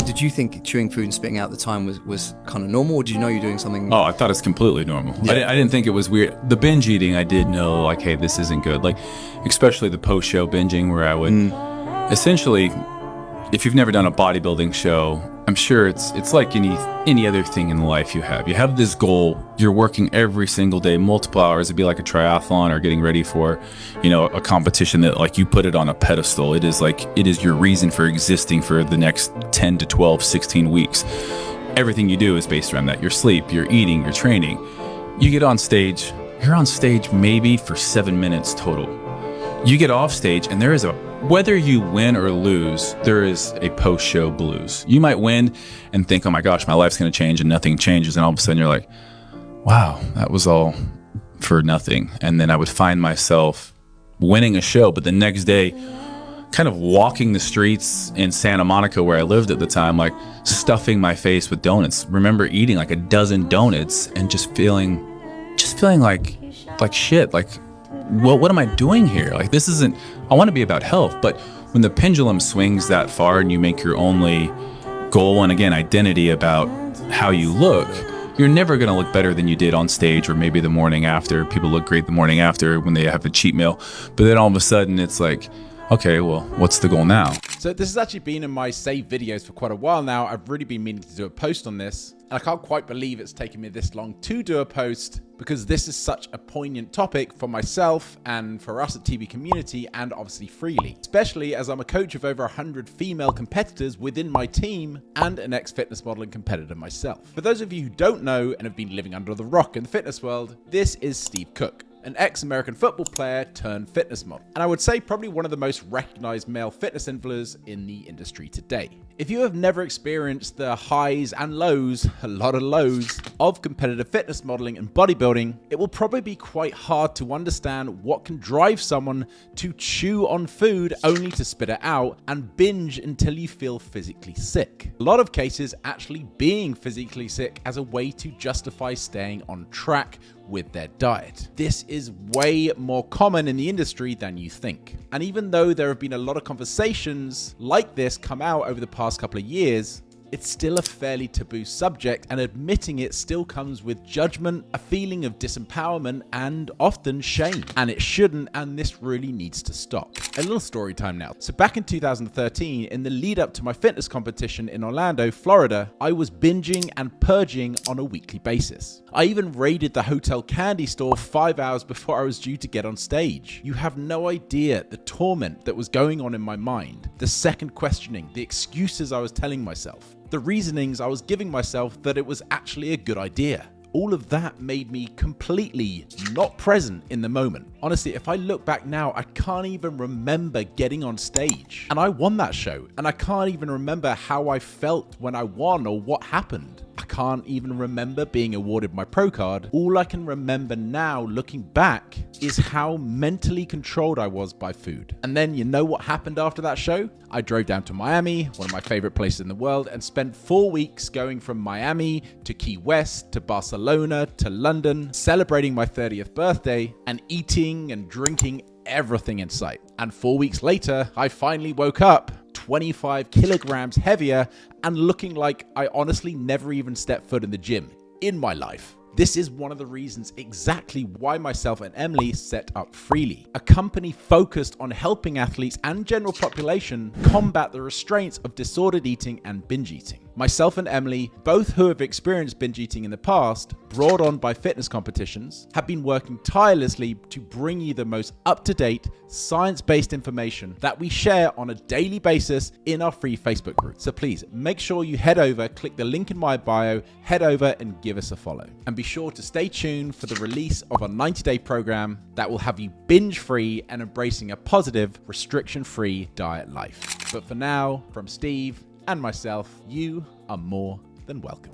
Did you think chewing food and spitting out at the time was kind of normal, or did you know you're doing something? Oh, I thought it's completely normal. Yeah. I didn't think it was weird. The binge eating, I did know, like, hey, this isn't good. Like, especially the post-show binging where I would essentially, if you've never done a bodybuilding show, I'm sure it's like any other thing in life you have. You have this goal, you're working every single day, multiple hours. It'd be like a triathlon or getting ready for, a competition that, like, you put it on a pedestal. It is your reason for existing for the next 10 to 12, 16 weeks. Everything you do is based around that. Your sleep, your eating, your training. You get on stage, you're on stage maybe for 7 minutes total. You get off stage and whether you win or lose, there is a post-show blues. You might win and think, oh my gosh, my life's going to change, and nothing changes. And all of a sudden you're like, wow, that was all for nothing. And then I would find myself winning a show, but the next day kind of walking the streets in Santa Monica where I lived at the time, like stuffing my face with donuts. Remember eating like a dozen donuts and just feeling like shit. Like, what am I doing here? Like, this isn't, I want to be about health, but when the pendulum swings that far and you make your only goal and, again, identity about how you look, you're never going to look better than you did on stage or maybe the morning after. People look great the morning after when they have a cheat meal, but then all of a sudden it's like, okay, well, what's the goal now? So this has actually been in my saved videos for quite a while now. I've really been meaning to do a post on this, and I can't quite believe it's taken me this long to do a post, because this is such a poignant topic for myself and for us at TV Community, and obviously Freely, especially as I'm a coach of over 100 female competitors within my team and an ex-fitness modeling competitor myself. For those of you who don't know and have been living under the rock in the fitness world, this is Steve Cook, an ex-American football player turned fitness model, and I would say probably one of the most recognized male fitness influencers in the industry today. If you have never experienced the highs and lows, a lot of lows, of competitive fitness modeling and bodybuilding, it will probably be quite hard to understand what can drive someone to chew on food only to spit it out and binge until you feel physically sick. A lot of cases actually being physically sick as a way to justify staying on track with their diet. This is way more common in the industry than you think. And even though there have been a lot of conversations like this come out over the past couple of years, it's still a fairly taboo subject, and admitting it still comes with judgment, a feeling of disempowerment, and often shame. And it shouldn't, and this really needs to stop. A little story time now. So back in 2013, in the lead up to my fitness competition in Orlando, Florida, I was binging and purging on a weekly basis. I even raided the hotel candy store 5 hours before I was due to get on stage. You have no idea the torment that was going on in my mind, the second questioning, the excuses I was telling myself, the reasonings I was giving myself that it was actually a good idea. All of that made me completely not present in the moment. Honestly, if I look back now, I can't even remember getting on stage. And I won that show, and I can't even remember how I felt when I won or what happened. I can't even remember being awarded my pro card. All I can remember now, looking back, is how mentally controlled I was by food. And then you know what happened after that show? I drove down to Miami, one of my favorite places in the world, and spent 4 weeks going from Miami to Key West to Barcelona to London, celebrating my 30th birthday and eating and drinking everything in sight. And 4 weeks later, I finally woke up 25 kilograms heavier and looking like I honestly never even stepped foot in the gym in my life. This is one of the reasons exactly why myself and Emily set up Freely, a company focused on helping athletes and general population combat the restraints of disordered eating and binge eating. Myself and Emily, both who have experienced binge eating in the past, brought on by fitness competitions, have been working tirelessly to bring you the most up-to-date, science-based information that we share on a daily basis in our free Facebook group. So please make sure you head over, click the link in my bio, head over and give us a follow. And be sure to stay tuned for the release of a 90-day program that will have you binge-free and embracing a positive, restriction-free diet life. But for now, from Steve and myself, you are more than welcome.